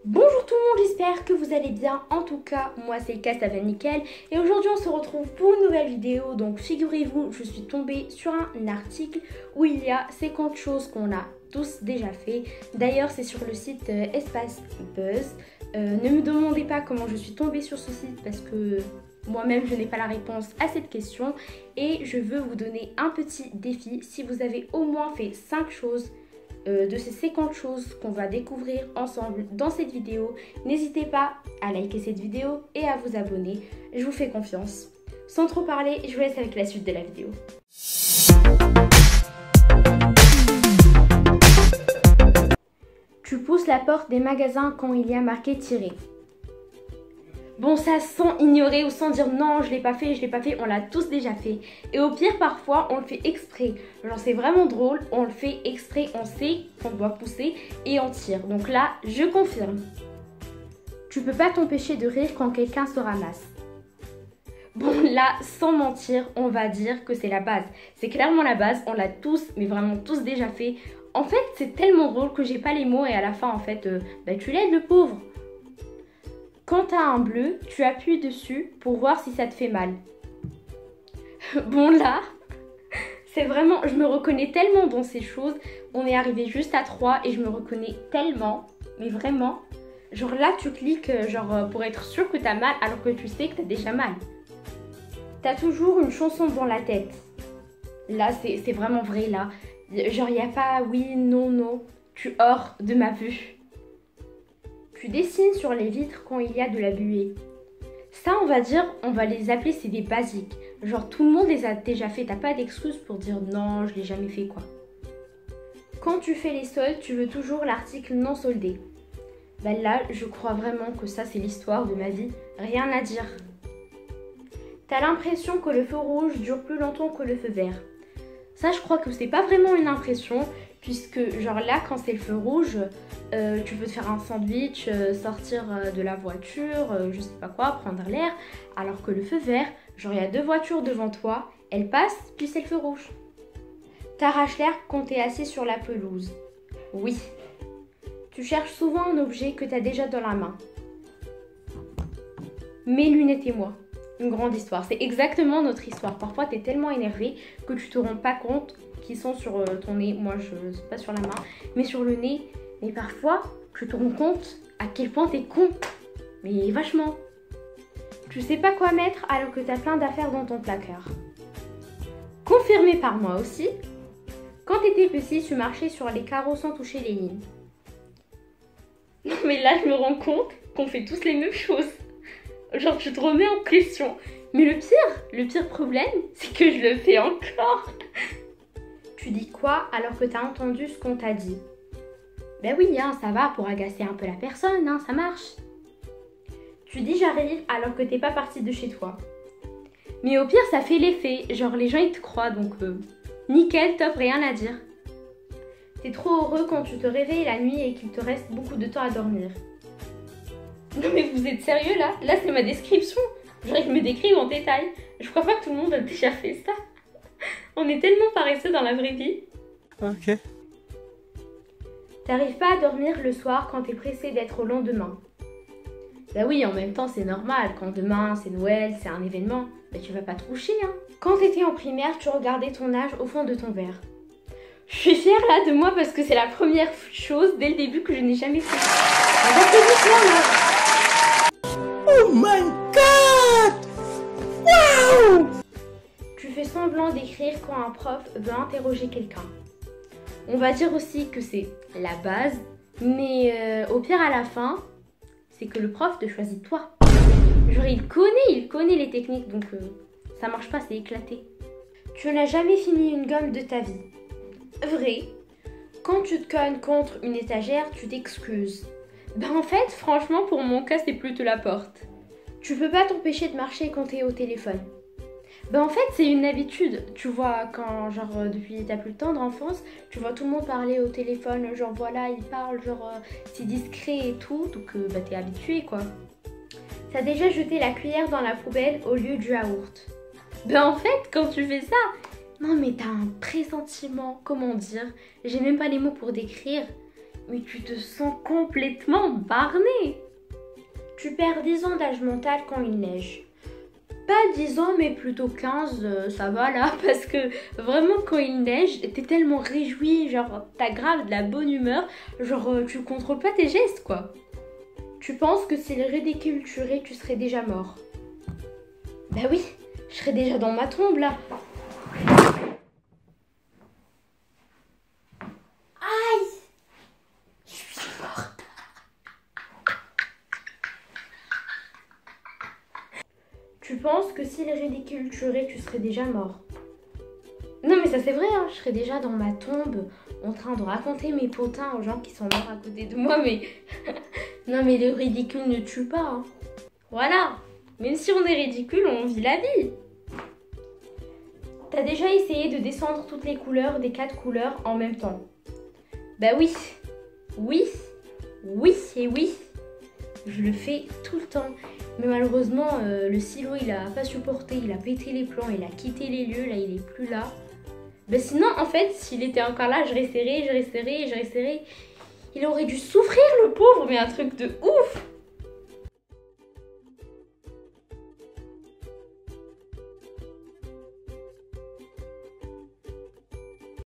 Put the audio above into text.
Bonjour tout le monde, j'espère que vous allez bien. En tout cas, moi c'est K, ça va nickel. Et aujourd'hui on se retrouve pour une nouvelle vidéo. Donc figurez-vous, je suis tombée sur un article où il y a 50 choses qu'on a tous déjà fait. D'ailleurs c'est sur le site Espace Buzz. Ne me demandez pas comment je suis tombée sur ce site parce que moi-même je n'ai pas la réponse à cette question. Et je veux vous donner un petit défi. Si vous avez au moins fait 5 choses de ces 50 choses qu'on va découvrir ensemble dans cette vidéo, n'hésitez pas à liker cette vidéo et à vous abonner. Je vous fais confiance. Sans trop parler, je vous laisse avec la suite de la vidéo. Tu pousses la porte des magasins quand il y a marqué tirer. Bon, ça sans ignorer ou sans dire non, je l'ai pas fait, on l'a tous déjà fait. Et au pire, parfois, on le fait exprès. Genre, c'est vraiment drôle, on le fait exprès, on sait qu'on doit pousser et on tire. Donc là, je confirme. Tu peux pas t'empêcher de rire quand quelqu'un se ramasse. Bon, là, sans mentir, on va dire que c'est la base. C'est clairement la base, on l'a tous, mais vraiment tous déjà fait. En fait, c'est tellement drôle que j'ai pas les mots et à la fin, en fait, tu l'aides le pauvre. Quand tu as un bleu, tu appuies dessus pour voir si ça te fait mal. Bon là, c'est vraiment, je me reconnais tellement dans ces choses. On est arrivé juste à 3 et je me reconnais tellement, mais vraiment. Genre là, tu cliques pour être sûr que tu as mal alors que tu sais que tu as déjà mal. Tu as toujours une chanson dans la tête. Là, c'est vraiment vrai là. Genre, il n'y a pas oui, non, non. Tu hors de ma vue. Tu dessines sur les vitres quand il y a de la buée. Ça, on va les appeler, c'est des basiques. Genre, tout le monde les a déjà fait. T'as pas d'excuse pour dire non, je l'ai jamais fait, quoi. Quand tu fais les soldes, tu veux toujours l'article non soldé. Ben là, je crois vraiment que ça, c'est l'histoire de ma vie. Rien à dire. T'as l'impression que le feu rouge dure plus longtemps que le feu vert. Ça, je crois que c'est pas vraiment une impression. Puisque genre là quand c'est le feu rouge, tu peux te faire un sandwich, sortir de la voiture, je sais pas quoi, prendre l'air. Alors que le feu vert, genre il y a 2 voitures devant toi, elles passent, puis c'est le feu rouge. T'arraches l'air quand t'es assis sur la pelouse. Oui. Tu cherches souvent un objet que t'as déjà dans la main. Mes lunettes et moi. Une grande histoire. C'est exactement notre histoire. Parfois t'es tellement énervé que tu te rends pas compte qui sont sur ton nez, moi je sais pas sur la main, mais sur le nez. Mais parfois, tu te rends compte à quel point t'es con. Mais vachement. Tu sais pas quoi mettre alors que t'as plein d'affaires dans ton placard. Confirmé par moi aussi. Quand t'étais petit, tu marchais sur les carreaux sans toucher les lignes. Non mais là, je me rends compte qu'on fait tous les mêmes choses. Genre, tu te remets en question. Mais le pire problème, c'est que je le fais encore. Tu dis quoi alors que t'as entendu ce qu'on t'a dit? Ben oui, hein, ça va pour agacer un peu la personne, hein, ça marche. Tu dis j'arrive alors que t'es pas parti de chez toi. Mais au pire, ça fait l'effet, genre les gens ils te croient, donc nickel, top, rien à dire. T'es trop heureux quand tu te réveilles la nuit et qu'il te reste beaucoup de temps à dormir. Non mais vous êtes sérieux là? Là c'est ma description. Genre ils me décrivent en détail. Je crois pas que tout le monde a déjà fait ça. On est tellement paresseux dans la vraie vie. Ok. T'arrives pas à dormir le soir quand t'es pressé d'être au lendemain. Bah oui, en même temps c'est normal. Quand demain c'est Noël, c'est un événement, bah tu vas pas te coucher, hein. Quand t'étais en primaire, tu regardais ton âge au fond de ton verre. Je suis fière là de moi parce que c'est la première chose dès le début que je n'ai jamais fait. Oh my god! Wow! Tu fais semblant d'écrire quand un prof veut interroger quelqu'un. On va dire aussi que c'est la base, mais au pire à la fin, c'est que le prof te choisit toi. Genre il connaît les techniques, donc ça marche pas, c'est éclaté. Tu n'as jamais fini une gomme de ta vie. Vrai. Quand tu te cognes contre une étagère, tu t'excuses. Ben en fait, franchement, pour mon cas, c'est plutôt la porte. Tu peux pas t'empêcher de marcher quand t'es au téléphone. Ben en fait c'est une habitude, tu vois, quand depuis ta plus tendre enfance, tu vois tout le monde parler au téléphone, genre voilà il parle, c'est discret et tout, donc t'es habitué quoi. T'as déjà jeté la cuillère dans la poubelle au lieu du yaourt. Ben en fait quand tu fais ça, non mais t'as un pressentiment, comment dire, j'ai même pas les mots pour décrire, Mais tu te sens complètement barné. Tu perds 10 ans d'âge mental quand il neige. Pas 10 ans, mais plutôt 15, ça va là, parce que vraiment quand il neige, t'es tellement réjoui, genre t'as grave de la bonne humeur, genre tu contrôles pas tes gestes quoi. Tu penses que si le ridicule tuerait, tu serais déjà mort. Bah oui, je serais déjà dans ma tombe là. Aïe! Je suis morte. Tu penses que si le ridicule tuerait, tu serais déjà mort. Non mais ça c'est vrai, hein, je serais déjà dans ma tombe en train de raconter mes potins aux gens qui sont morts à côté de moi, mais... non mais le ridicule ne tue pas. Hein. Voilà, même si on est ridicule, on vit la vie. T'as déjà essayé de descendre toutes les couleurs des 4 couleurs en même temps? Bah oui, oui, oui et oui. Je le fais tout le temps. Mais malheureusement, le silo, il a pas supporté, il a pété les plans, il a quitté les lieux, là, il est plus là. Ben sinon, en fait, s'il était encore là, je resterais. Il aurait dû souffrir, le pauvre, mais un truc de ouf.